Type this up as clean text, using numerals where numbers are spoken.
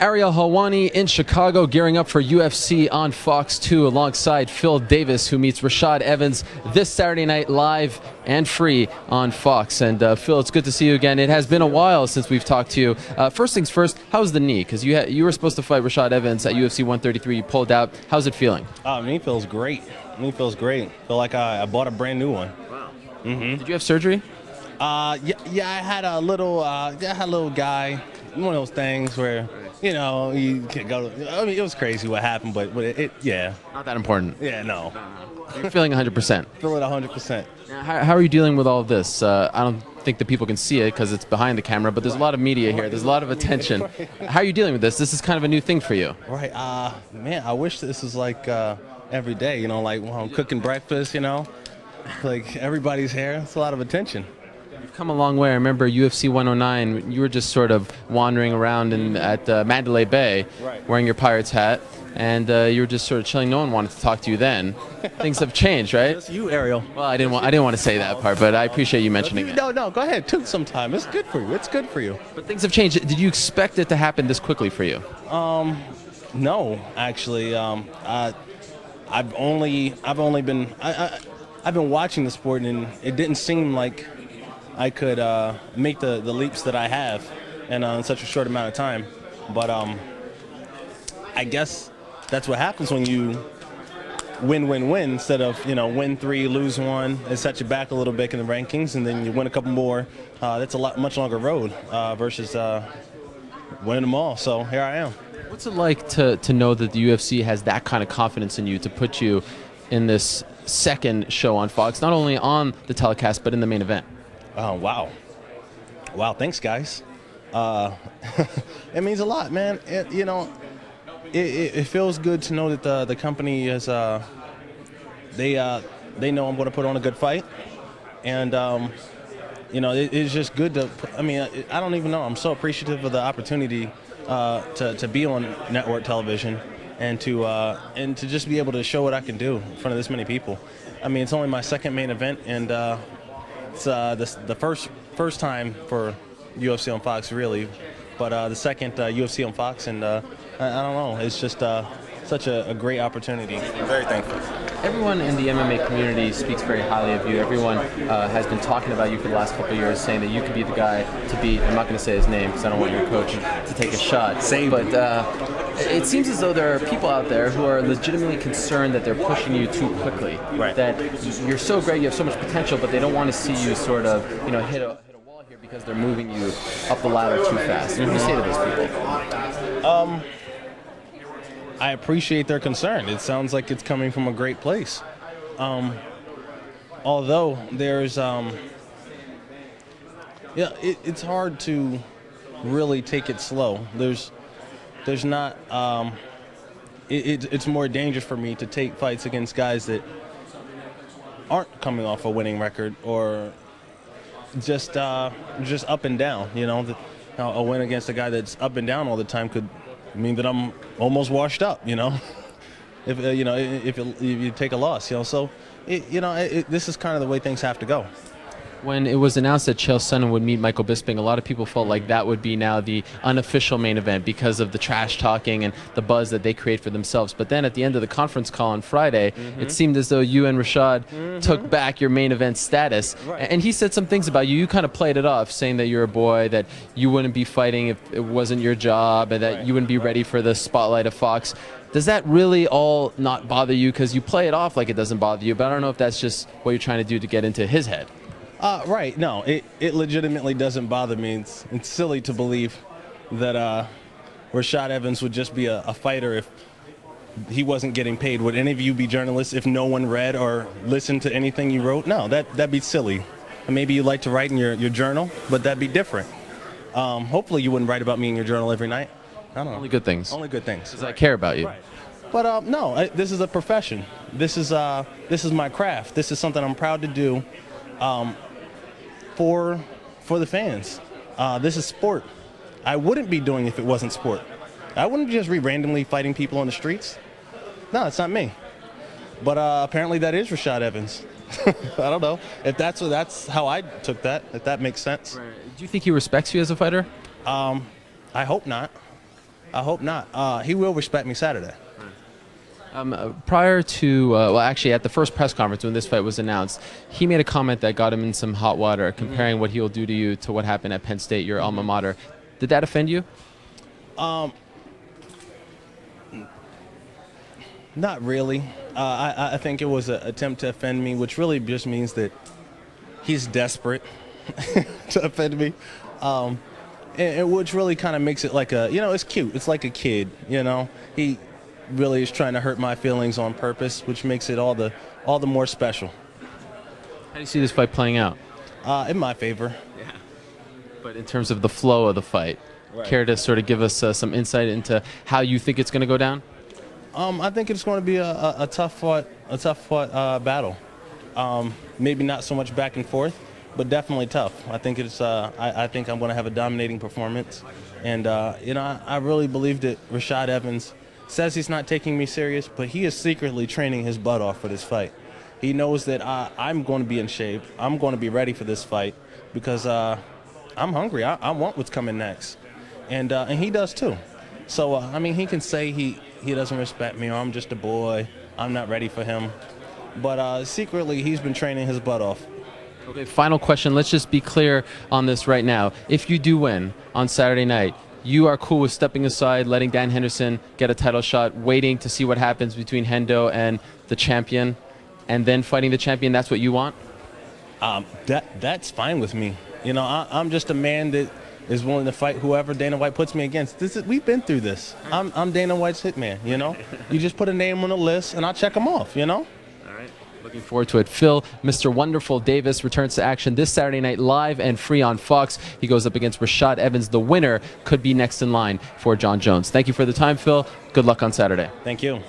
Ariel Helwani in Chicago, gearing up for UFC on Fox 2 alongside Phil Davis, who meets Rashad Evans this Saturday night live and free on Fox. And Phil, it's good to see you again. It has been a while since we've talked to you. First things first, how's the knee? Because you were supposed to fight Rashad Evans at UFC 133. You pulled out. How's it feeling? Me feels great. Me feels great. Feel like I bought a brand new one. Wow. Mm-hmm. Did you have surgery? Yeah. I had a little guy. One of those things where, you can go. I mean, it was crazy what happened, but yeah. Not that important. Yeah, no. You're feeling 100%. Feeling 100%. Now, how are you dealing with all of this? I don't think that people can see it because it's behind the camera, but there's a lot of media here. There's a lot of attention. How are you dealing with this? This is kind of a new thing for you. Right. Man, I wish this was like every day. Like when I'm cooking breakfast. Like everybody's here. It's a lot of attention. You've come a long way. I remember UFC 109. You were just sort of wandering around at Mandalay Bay, right, wearing your Pirates hat, and you were just sort of chilling. No one wanted to talk to you then. Things have changed, right? It's you, Ariel. Well, I didn't want to say that part, but I appreciate you mentioning it. No, go ahead. Took some time. It's good for you. It's good for you. But things have changed. Did you expect it to happen this quickly for you? No, actually. I've been watching the sport, and it didn't seem like I could make the leaps that I have in such a short amount of time. But I guess that's what happens when you win instead of win 3, lose 1, and set you back a little bit in the rankings, and then you win a couple more. That's a much longer road versus winning them all. So here I am. What's it like to know that the UFC has that kind of confidence in you to put you in this second show on Fox, not only on the telecast but in the main event? Wow, thanks, guys. It means a lot, man. It feels good to know that the company is they know I'm going to put on a good fight, and it's just good to. I don't even know. I'm so appreciative of the opportunity to be on network television and to just be able to show what I can do in front of this many people. It's only my second main event, and it's the first time for UFC on Fox, really, but the second UFC on Fox, and I don't know. It's just such a great opportunity. I'm very thankful. Everyone in the MMA community speaks very highly of you. Everyone has been talking about you for the last couple of years, saying that you could be the guy to beat. I'm not going to say his name because I don't want your coach to take a shot. But it seems as though there are people out there who are legitimately concerned that they're pushing you too quickly. Right. That you're so great, you have so much potential, but they don't want to see you sort of hit a wall here because they're moving you up the ladder too fast. What do you say to those people? I appreciate their concern. It sounds like it's coming from a great place. Although there's, it's hard to really take it slow. There's not, it's more dangerous for me to take fights against guys that aren't coming off a winning record or just up and down. A win against a guy that's up and down all the time could mean that I'm almost washed up, if you take a loss, so this is kind of the way things have to go. When it was announced that Chael Sonnen would meet Michael Bisping, a lot of people felt like that would be now the unofficial main event because of the trash talking and the buzz that they create for themselves. But then at the end of the conference call on Friday, it seemed as though you and Rashad took back your main event status. Right. And he said some things about you. You kind of played it off, saying that you're a boy, that you wouldn't be fighting if it wasn't your job, and that you wouldn't be ready for the spotlight of Fox. Does that really all not bother you? Because you play it off like it doesn't bother you, but I don't know if that's just what you're trying to do to get into his head. Right. No, it legitimately doesn't bother me. It's silly to believe that Rashad Evans would just be a fighter if he wasn't getting paid. Would any of you be journalists if no one read or listened to anything you wrote? No, that'd be silly. And maybe you like to write in your journal, but that'd be different. Hopefully you wouldn't write about me in your journal every night. I don't know. Only good things. Only good things. Because I care about you. Right. But no, this is a profession. This is my craft. This is something I'm proud to do. For the fans. This is sport. I wouldn't be doing it if it wasn't sport. I wouldn't just be randomly fighting people on the streets. No, it's not me. But apparently that is Rashad Evans. I don't know if that's how I took that. If that makes sense. Right. Do you think he respects you as a fighter? I hope not. I hope not. He will respect me Saturday. Prior to, well, actually, at the first press conference when this fight was announced, he made a comment that got him in some hot water, comparing what he'll do to you to what happened at Penn State, your alma mater. Did that offend you? Not really. I think it was an attempt to offend me, which really just means that he's desperate to offend me. And which really kind of makes it like it's cute. It's like a kid, He really is trying to hurt my feelings on purpose, which makes it all the more special. How do you see this fight playing out? In my favor. Yeah. But in terms of the flow of the fight, care to sort of give us some insight into how you think it's going to go down? I think it's going to be a tough fought battle. Maybe not so much back and forth, but definitely tough. I think I think I'm going to have a dominating performance, and I really believe that Rashad Evans says he's not taking me serious, but he is secretly training his butt off for this fight. He knows that I'm going to be in shape. I'm going to be ready for this fight because I'm hungry. I want what's coming next, and he does too. So he can say he doesn't respect me, or I'm just a boy. I'm not ready for him, but secretly he's been training his butt off. Okay, final question. Let's just be clear on this right now. If you do win on Saturday night, you are cool with stepping aside, letting Dan Henderson get a title shot, waiting to see what happens between Hendo and the champion, and then fighting the champion. That's what you want? That's fine with me. I'm just a man that is willing to fight whoever Dana White puts me against. We've been through this. I'm Dana White's hitman. You just put a name on a list, and I'll check them off. Looking forward to it. Phil, Mr. Wonderful Davis returns to action this Saturday night live and free on Fox. He goes up against Rashad Evans. The winner could be next in line for John Jones. Thank you for the time, Phil. Good luck on Saturday. Thank you.